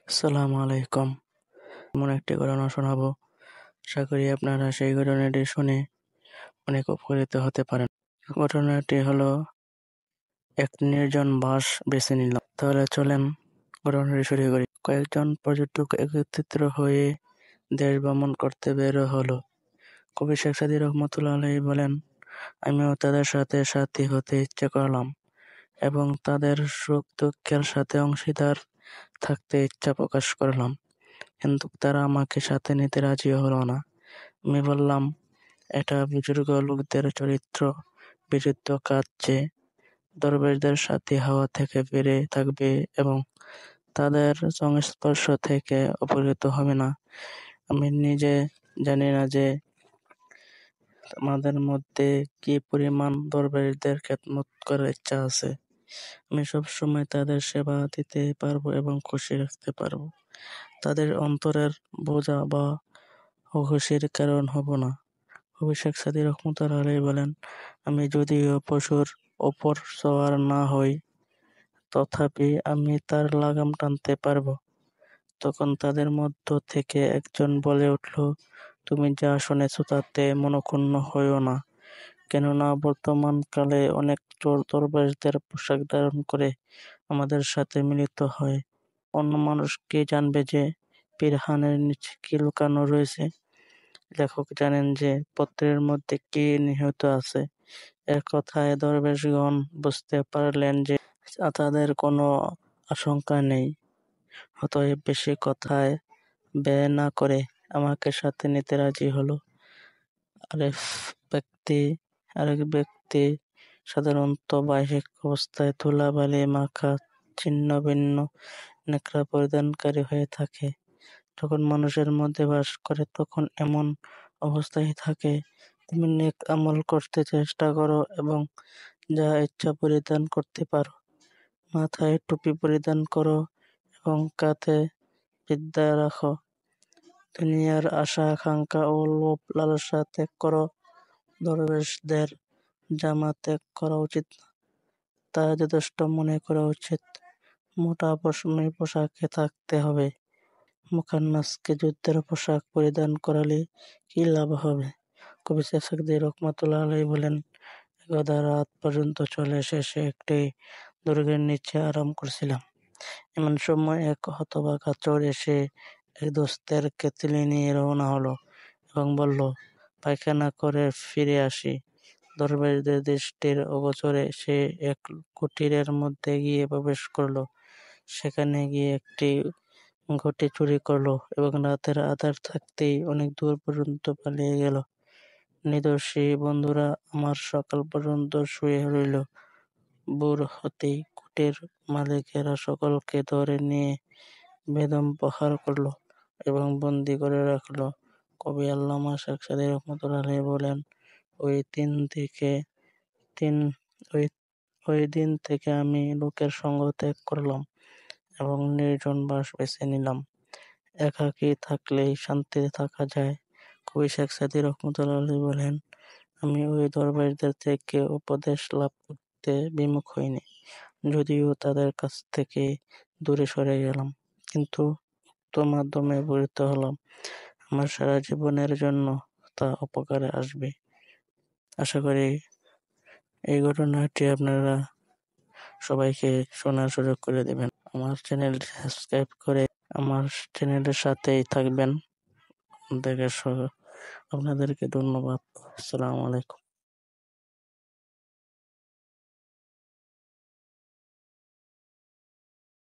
আসসালামু আলাইকুম। এমন একটি ঘটনা শোনাবো। আশা করি আপনারা সেই ঘটনাটি শুনে অনেক উপকৃত হতে পারেন। ঘটনাটি হলো এক নির্জন বাস বেছে নিলাম। তাহলে চলেন ঘটনাটি শুরু করি। কয়েকজন পর্যটক একত্রিত হয়ে দেশ ভ্রমণ করতে বের হলো। কবি শেখ সাদী রহমতুল্লাহ আলাইহি বলেন, আমিও তাদের সাথে সাথী হতে ইচ্ছে করলাম এবং তাদের সুখ দুঃখের সাথে অংশীদার থাকতে ইচ্ছা প্রকাশ করলাম। কিন্তু তারা আমাকে সাথে নিতে রাজি হলো না। আমি বললাম, এটা বুজুর্গ লোকদের চরিত্র বিরুদ্ধ কাজ যে দরবেশদের সাথী হওয়া থেকে বেড়ে থাকবে এবং তাদের সংস্পর্শ থেকে অপহৃত হবে না। আমি নিজে জানি না যে আমাদের মধ্যে কি পরিমাণ দরবেশদের খেদমত করার ইচ্ছা আছে। আমি সবসময় তাদের সেবা দিতে পারবো এবং খুশি রাখতে পারবো। তাদের অন্তরের বোঝা বা অখুশির কারণ হব না। কবি শেখ সাদী রহমতুল্লাহ আলাইহি বলেন, আমি যদিও পশুর ওপর সওয়ার না হই, তথাপি আমি তার লাগাম টানতে পারব। তখন তাদের মধ্য থেকে একজন বলে উঠল, তুমি যা শুনেছ তাতে মনঃক্ষুণ্ণ হইও না, কেননা বর্তমান কালে অনেক চোর দরবেশদের পোশাক ধারণ করে আমাদের সাথে মিলিত হয়। অন্য মানুষ কি জানবে যে পিরহানের নিচে কি লুকানো রয়েছে? লেখক জানেন যে পত্রের মধ্যে কি নিহিত আছে। এ কথায় দরবেশগণ বুঝতে পারলেন যে তাদের কোনো আশঙ্কা নেই। অতএব বেশি কথায় ব্যয় না করে আমাকে সাথে নিতে রাজি হলো। আরেক ব্যক্তি সাধারণত বাহ্যিক অবস্থায় ধুলাবালি মাখা ছিন্ন ভিন্ন নেকড়া পরিধানকারী হয়ে থাকে। যখন মানুষের মধ্যে বাস করে তখন এমন অবস্থায় থাকে। তুমি নেক আমল করতে চেষ্টা করো এবং যা ইচ্ছা পরিধান করতে পারো। মাথায় টুপি পরিধান করো এবং কাঁধে বিদ্যা রাখো। দুনিয়ার আশা আকাঙ্ক্ষা ও লোভ লালসা ত্যাগ করো। দরবেশদের জামা ত্যাগ করা উচিত না, তা যথেষ্ট মনে করা উচিত। মোটা পশমি পোশাকে থাকতে হবে। মুখান্নাসকে যুদ্ধের পোশাক পরিধান করালে কি লাভ হবে? কবি শেখ সাদী রহমতুল্লাহ আলাইহি বলেন, একদা রাত পর্যন্ত চলে শেষে একটি দুর্গের নিচে আরাম করছিলাম। এমন সময় এক হতভাগা চোর এসে এক দোস্তের কেতলি নিয়ে রওনা হলো এবং বলল, পায়খানা করে ফিরে আসি। দরবেশদের দৃষ্টির অগোচরে সে এক কুটিরের মধ্যে গিয়ে প্রবেশ করলো। সেখানে গিয়ে একটি ঘটি চুরি করলো এবং রাতের আঁধার থাকতেই অনেক দূর পর্যন্ত পালিয়ে গেল। নিদর্শী বন্ধুরা আমার সকাল পর্যন্ত শুয়ে রইল। ভোর হতেই কুটির মালিকেরা সকলকে ধরে নিয়ে বেদম প্রহার করল এবং বন্দী করে রাখল। কবি আল্লামা শেখ সাদী রহমতুল্লাহ আলাইহি বলেন, ওই দিন থেকে আমি লোকের সঙ্গ ত্যাগ করলাম এবং নির্জন বাস বেছে নিলাম। একাকী থাকলেই শান্তিতে থাকা যায়। কবি শেখ সাদী রহমতুল্লাহ আলাইহি বলেন, আমি ওই দরবেশদের থেকে উপদেশ লাভ করতে বিমুখ হইনি, যদিও তাদের কাছ থেকে দূরে সরে গেলাম, কিন্তু উক্ত মাধ্যমে উপকৃত হলাম। আমার সারা জীবনের জন্য তা উপকারে আসবে। আশা করি এই ঘটনাটি আপনারা সবাইকে শোনার সুযোগ করে দেবেন। আমার চ্যানেলটি সাবস্ক্রাইব করে আমার চ্যানেলের সাথেই থাকবেন। আপনাদেরকে ধন্যবাদ। আসসালামু আলাইকুম।